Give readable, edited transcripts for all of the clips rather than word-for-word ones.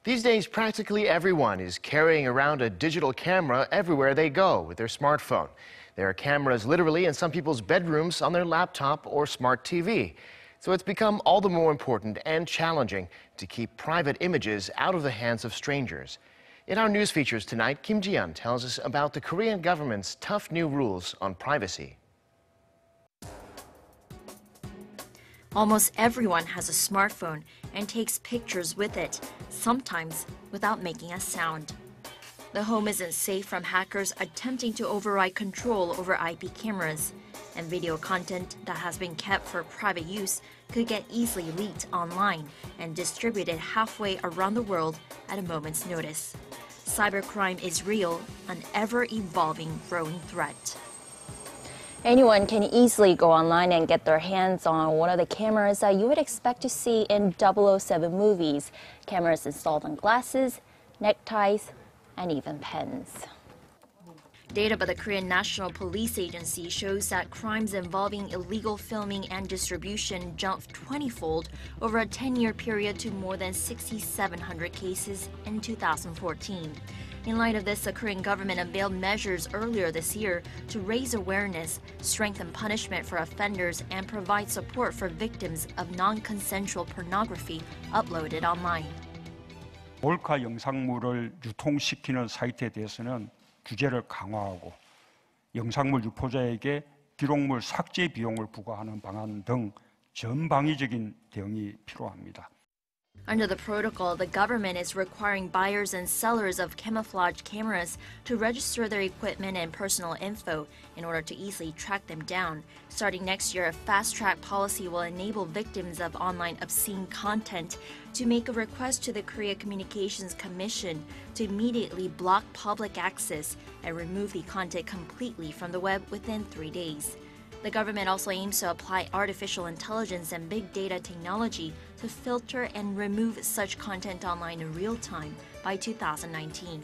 These days, practically everyone is carrying around a digital camera everywhere they go with their smartphone. There are cameras literally in some people's bedrooms on their laptop or smart TV. So it's become all the more important and challenging to keep private images out of the hands of strangers. In our news features tonight, Ji-yeon tells us about the Korean government's tough new rules on privacy. Almost everyone has a smartphone and takes pictures with it, sometimes without making a sound. The home isn't safe from hackers attempting to override control over IP cameras, and video content that has been kept for private use could get easily leaked online and distributed halfway around the world at a moment's notice. Cybercrime is real, an ever-evolving growing threat. Anyone can easily go online and get their hands on one of the cameras that you would expect to see in 007 movies. Cameras installed on glasses, neckties, and even pens. Data by the Korean National Police Agency shows that crimes involving illegal filming and distribution jumped 20-fold over a 10-year period to more than 6,700 cases in 2014. In light of this, the Korean government unveiled measures earlier this year to raise awareness, strengthen punishment for offenders, and provide support for victims of non-consensual pornography uploaded online. 몰카 영상물을 유통시키는 사이트에 대해서는 규제를 강화하고 영상물 유포자에게 기록물 삭제 비용을 부과하는 방안 등 전방위적인 대응이 필요합니다. Under the protocol, the government is requiring buyers and sellers of camouflage cameras to register their equipment and personal info in order to easily track them down. Starting next year, a fast-track policy will enable victims of online obscene content to make a request to the Korea Communications Commission to immediately block public access and remove the content completely from the web within 3 days. The government also aims to apply artificial intelligence and big data technology to filter and remove such content online in real time by 2019.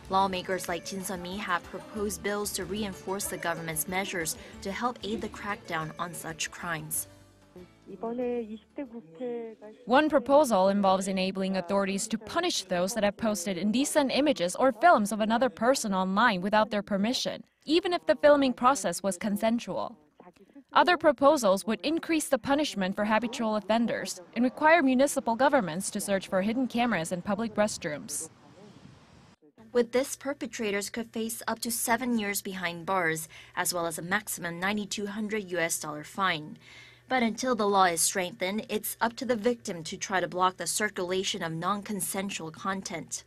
Lawmakers like Sun-mee have proposed bills to reinforce the government's measures to help aid the crackdown on such crimes. One proposal involves enabling authorities to punish those that have posted indecent images or films of another person online without their permission, even if the filming process was consensual. Other proposals would increase the punishment for habitual offenders and require municipal governments to search for hidden cameras in public restrooms. With this, perpetrators could face up to 7 years behind bars, as well as a maximum $9,200 fine. But until the law is strengthened, it's up to the victim to try to block the circulation of non-consensual content.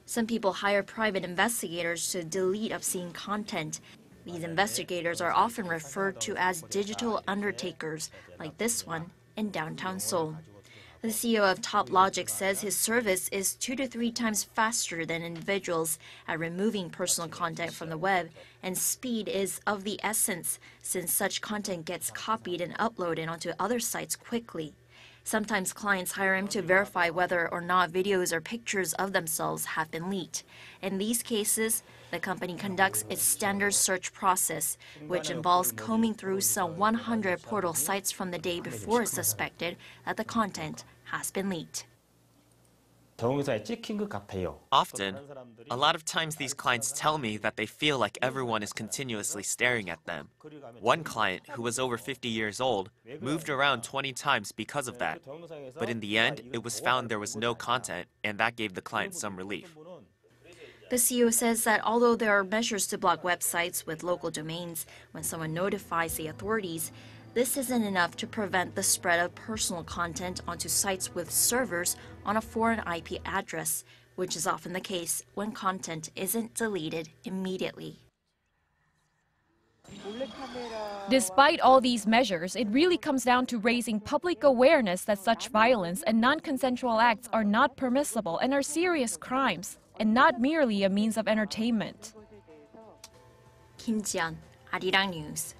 Some people hire private investigators to delete obscene content. These investigators are often referred to as digital undertakers, like this one in downtown Seoul. The CEO of Toplogic says his service is 2 to 3 times faster than individuals at removing personal content from the web, and speed is of the essence since such content gets copied and uploaded onto other sites quickly. Sometimes clients hire him to verify whether or not videos or pictures of themselves have been leaked. In these cases, the company conducts its standard search process, which involves combing through some 100 portal sites from the day before it's suspected that the content has been leaked. Often, a lot of times these clients tell me that they feel like everyone is continuously staring at them. One client, who was over 50 years old, moved around 20 times because of that. But in the end, it was found there was no content, and that gave the client some relief. The CEO says that although there are measures to block websites with local domains when someone notifies the authorities, this isn't enough to prevent the spread of personal content onto sites with servers on a foreign IP address, which is often the case when content isn't deleted immediately. Despite all these measures, it really comes down to raising public awareness that such violence and non-consensual acts are not permissible and are serious crimes, and not merely a means of entertainment. Ji-yeon, Arirang News.